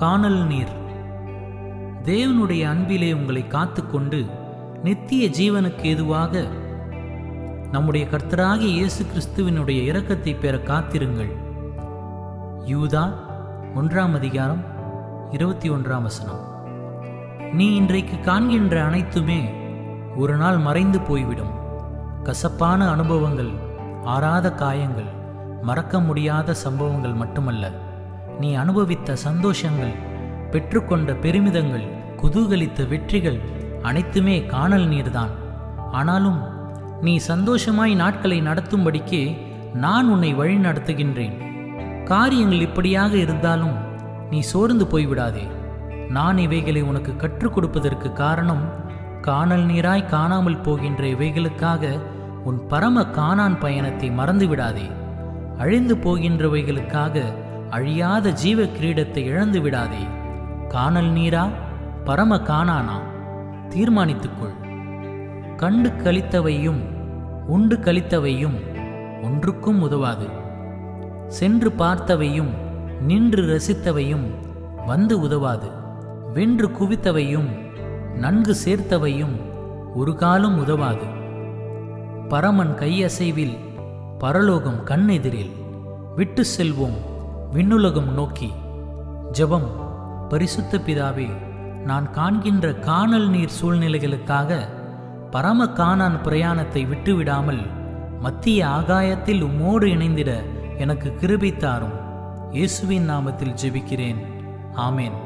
கானல் நீர். தேவனுடைய அன்பிலே உங்களை காத்துக்கொண்டு நித்திய ஜீவனுக்கு ஏதுவாக நம்முடைய கர்த்தராகிய இயேசு கிறிஸ்துவினுடைய இரக்கத்தை பெற காத்திருங்கள். யூதா 1:21. நீ இன்றைக்கு காண்கின்ற அனைத்துமே ஒரு நாள் மறைந்து போய்விடும். கசப்பான அனுபவங்கள், ஆறாத காயங்கள், மறக்க முடியாத சம்பவங்கள் மட்டுமல்ல, நீ அனுபவித்த சந்தோஷங்கள், பெற்றுக்கொண்ட பெருமிதங்கள், குதூகலித்த வெற்றிகள் அனைத்துமே கானல் நீர்தான். ஆனாலும் நீ சந்தோஷமாய் நாட்களை நடத்தும்படிக்கே நான் உன்னை வழி நடத்துகின்றேன். காரியங்கள் இப்படியாக இருந்தாலும் நீ சோர்ந்து போய்விடாதே. நான் இவைகளை உனக்கு கற்றுக் கொடுப்பதற்கு காரணம், கானல் நீராய் காணாமல் போகின்ற இவைகளுக்காக உன் பரம கானான் பயணத்தை மறந்து விடாதே. அழிந்து போகின்றவைகளுக்காக அழியாத ஜீவ கிரீடத்தை இழந்து விடாதே. கானல் நீரா, பரம கானானா? தீர்மானித்துக்கொள். கண்டு கழித்தவையும் உண்டு கழித்தவையும் ஒன்றுக்கும் உதவாது. சென்று பார்த்தவையும் நின்று ரசித்தவையும் வந்து உதவாது. வென்று குவித்தவையும் நன்கு சேர்த்தவையும் ஒரு காலம் உதவாது. பரமன் கையசைவில் பரலோகம் கண்ணெதிரில் விட்டு செல்வோம் விண்ணுலகம் நோக்கி. ஜெபம். பரிசுத்த பிதாவே, நான் காண்கின்ற கானல் நீர் சூழ்நிலைகளுக்காக பரம கானான் பிரயாணத்தை விட்டுவிடாமல் மத்திய ஆகாயத்தில் உம்மோடு இணைந்திட எனக்கு கிருபை தாரும். இயேசுவின் நாமத்தில் ஜெபிக்கிறேன். ஆமேன்.